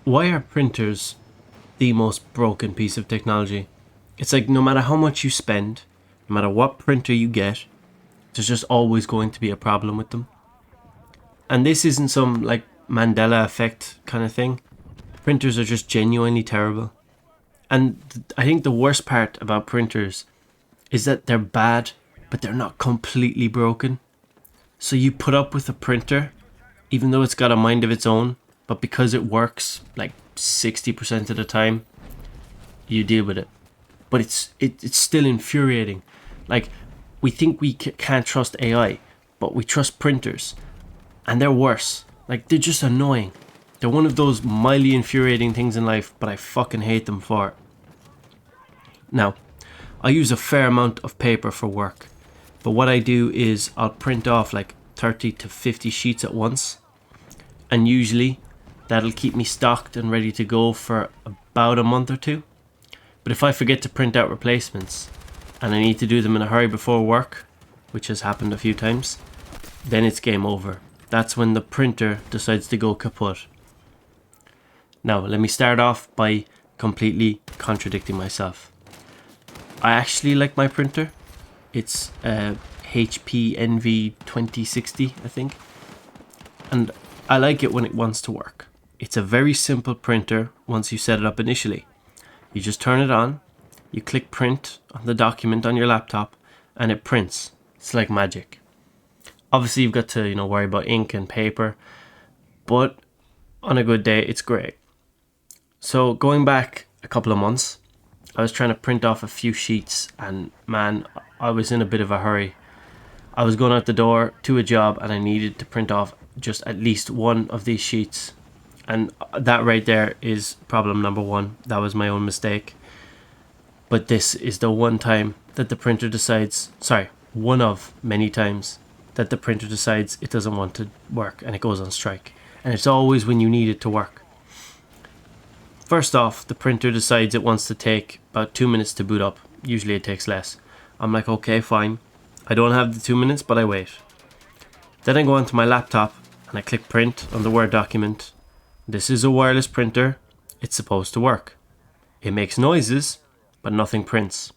Why are printers the most broken piece of technology? It's like no matter how much you spend, no matter what printer you get, there's just always going to be a problem with them. And this isn't some like Mandela effect kind of thing. Printers are just genuinely terrible. And I think the worst part about printers is that they're bad, but they're not completely broken. So you put up with a printer, even though it's got a mind of its own, but because it works like 60% of the time, you deal with it. But it's still infuriating. Like, we think we can't trust AI, but we trust printers, and they're worse. Like, they're just annoying. They're one of those mildly infuriating things in life, but I fucking hate them for it. Now, I use a fair amount of paper for work, but what I do is I'll print off like 30 to 50 sheets at once, and usually that'll keep me stocked and ready to go for about a month or two. But if I forget to print out replacements and I need to do them in a hurry before work, which has happened a few times, then it's game over. That's when the printer decides to go kaput. Now, let me start off by completely contradicting myself. I actually like my printer. It's a HP Envy 2060, I think. And I like it when it wants to work. It's a very simple printer once you set it up initially. You just turn it on, you click print on the document on your laptop, and it prints. It's like magic. Obviously, you've got to, worry about ink and paper, but on a good day, it's great. So going back a couple of months, I was trying to print off a few sheets, and man, I was in a bit of a hurry. I was going out the door to a job, and I needed to print off just at least one of these sheets. And that right there is problem number one. That was my own mistake. But this is the one time that the printer decides, one of many times that the printer decides it doesn't want to work and it goes on strike. And it's always when you need it to work. First off, the printer decides it wants to take about 2 minutes to boot up. Usually it takes less. I'm like, okay, fine. I don't have the 2 minutes, but I wait. Then I go onto my laptop and I click print on the Word document. This is a wireless printer. It's supposed to work. It makes noises, but nothing prints.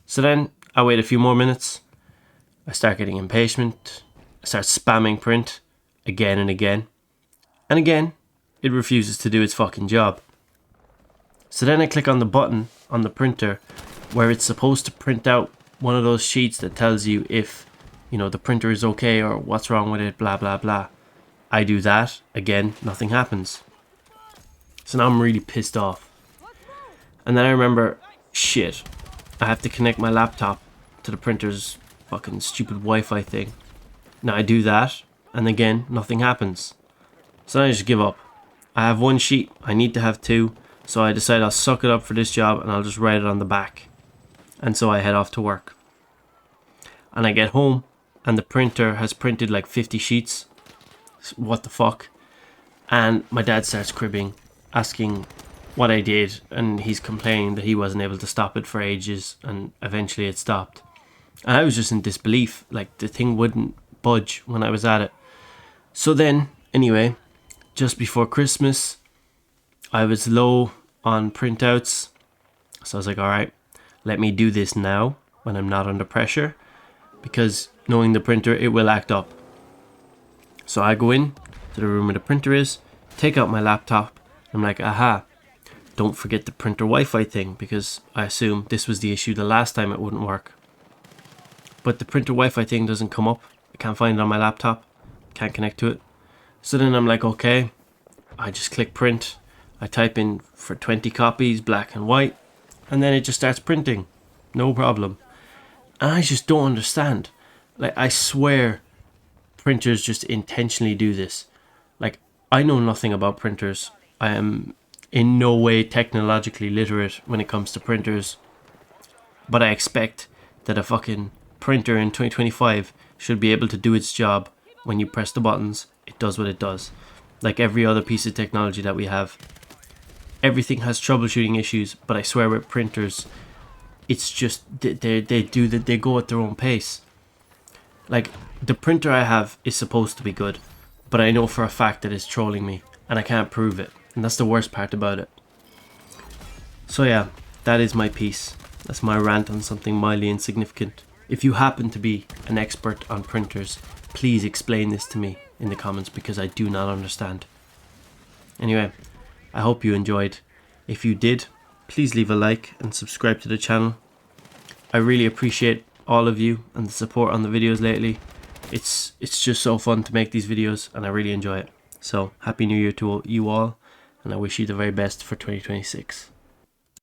So then I wait a few more minutes. I start getting impatient. I start spamming print again and again. And again, it refuses to do its fucking job. So then I click on the button on the printer where it's supposed to print out one of those sheets that tells you if, the printer is okay or what's wrong with it, blah, blah, blah. I do that. Again, nothing happens. So now I'm really pissed off. And then I remember, shit, I have to connect my laptop to the printer's fucking stupid Wi-Fi thing. Now I do that, and again, nothing happens. So I just give up. I have one sheet, I need to have two, so I decide I'll suck it up for this job and I'll just write it on the back. And so I head off to work. And I get home, and the printer has printed like 50 sheets. What the fuck? And my dad starts cribbing, asking what I did, and he's complaining that he wasn't able to stop it for ages, and eventually it stopped. And I was just in disbelief, like the thing wouldn't budge when I was at it. So then, anyway, just before Christmas, I was low on printouts, so I was like, alright, let me do this now when I'm not under pressure, because knowing the printer, it will act up. So I go in to the room where the printer is, take out my laptop, and I'm like, aha, don't forget the printer Wi-Fi thing, because I assume this was the issue the last time it wouldn't work. But the printer Wi-Fi thing doesn't come up. I can't find it on my laptop. Can't connect to it. So then I'm like, okay, I just click print. I type in for 20 copies, black and white, and then it just starts printing. No problem. And I just don't understand. Like, I swear printers just intentionally do this. Like, I know nothing about printers. I am in no way technologically literate when it comes to printers. But I expect that a fucking printer in 2025 should be able to do its job. When you press the buttons, it does what it does. Like every other piece of technology that we have. Everything has troubleshooting issues, but I swear with printers, it's just they go at their own pace. Like, the printer I have is supposed to be good, but I know for a fact that it's trolling me, and I can't prove it. And that's the worst part about it. So yeah, that is my piece. That's my rant on something mildly insignificant. If you happen to be an expert on printers, please explain this to me in the comments, because I do not understand. Anyway, I hope you enjoyed. If you did, please leave a like and subscribe to the channel. I really appreciate all of you and the support on the videos lately. It's just so fun to make these videos, and I really enjoy it. So happy new year to you all, and I wish you the very best for 2026.